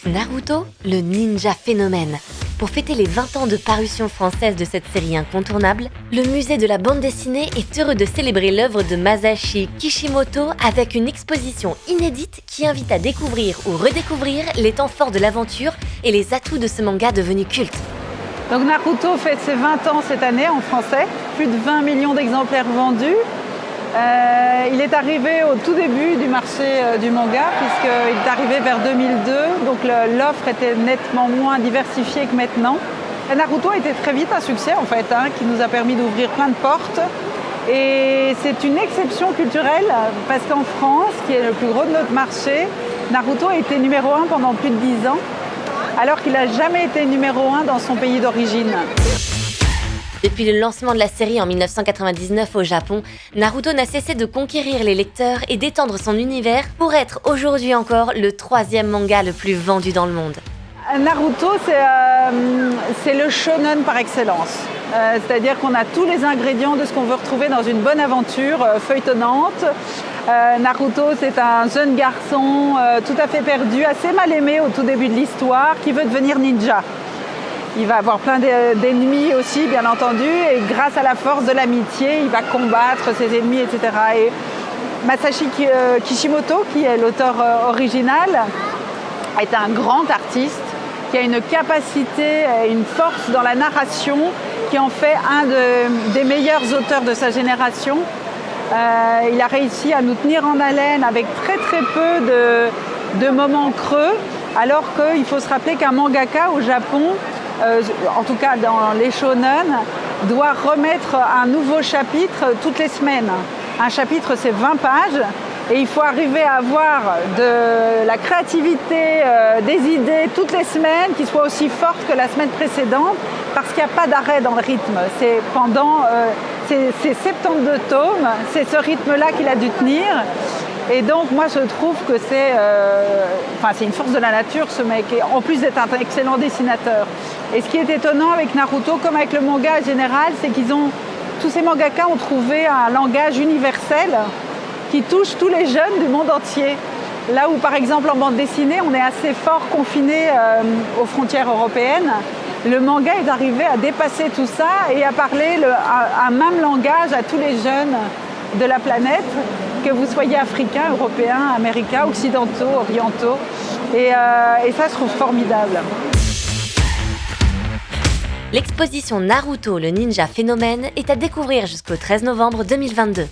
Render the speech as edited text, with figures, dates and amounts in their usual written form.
Naruto, le ninja phénomène. Pour fêter les 20 ans de parution française de cette série incontournable, le musée de la bande dessinée est heureux de célébrer l'œuvre de Masashi Kishimoto avec une exposition inédite qui invite à découvrir ou redécouvrir les temps forts de l'aventure et les atouts de ce manga devenu culte. Donc Naruto fête ses 20 ans cette année en français, plus de 20 millions d'exemplaires vendus. Il est arrivé au tout début du marché du manga, puisqu'il est arrivé vers 2002, donc l'offre était nettement moins diversifiée que maintenant. Et Naruto a été très vite un succès en fait, qui nous a permis d'ouvrir plein de portes. Et c'est une exception culturelle, parce qu'en France, qui est le plus gros de notre marché, Naruto a été numéro 1 pendant plus de 10 ans, alors qu'il n'a jamais été numéro 1 dans son pays d'origine. Depuis le lancement de la série en 1999 au Japon, Naruto n'a cessé de conquérir les lecteurs et d'étendre son univers pour être aujourd'hui encore le 3e manga le plus vendu dans le monde. Naruto, c'est le shonen par excellence. C'est-à-dire qu'on a tous les ingrédients de ce qu'on veut retrouver dans une bonne aventure feuilletonnante. Naruto, c'est un jeune garçon tout à fait perdu, assez mal aimé au tout début de l'histoire, qui veut devenir ninja. Il va avoir plein d'ennemis aussi, bien entendu, et grâce à la force de l'amitié, il va combattre ses ennemis, etc. Et Masashi Kishimoto, qui est l'auteur original, est un grand artiste qui a une capacité et une force dans la narration qui en fait un des meilleurs auteurs de sa génération. Il a réussi à nous tenir en haleine avec très très peu de moments creux, alors qu'il faut se rappeler qu'un mangaka au Japon, en tout cas dans les shonen, doit remettre un nouveau chapitre toutes les semaines. Un chapitre, c'est 20 pages, et il faut arriver à avoir de la créativité, des idées toutes les semaines qui soient aussi fortes que la semaine précédente, parce qu'il n'y a pas d'arrêt dans le rythme. C'est pendant ces 72 tomes, c'est ce rythme-là qu'il a dû tenir. Et donc moi je trouve que c'est une force de la nature ce mec, et en plus d'être un excellent dessinateur. Et ce qui est étonnant avec Naruto, comme avec le manga en général, c'est tous ces mangakas ont trouvé un langage universel qui touche tous les jeunes du monde entier. Là où par exemple en bande dessinée on est assez fort confiné aux frontières européennes, le manga est arrivé à dépasser tout ça et à parler un même langage à tous les jeunes de la planète, que vous soyez africains, européens, américains, occidentaux, orientaux. Et ça, je trouve formidable. L'exposition Naruto, le ninja phénomène est à découvrir jusqu'au 13 novembre 2022.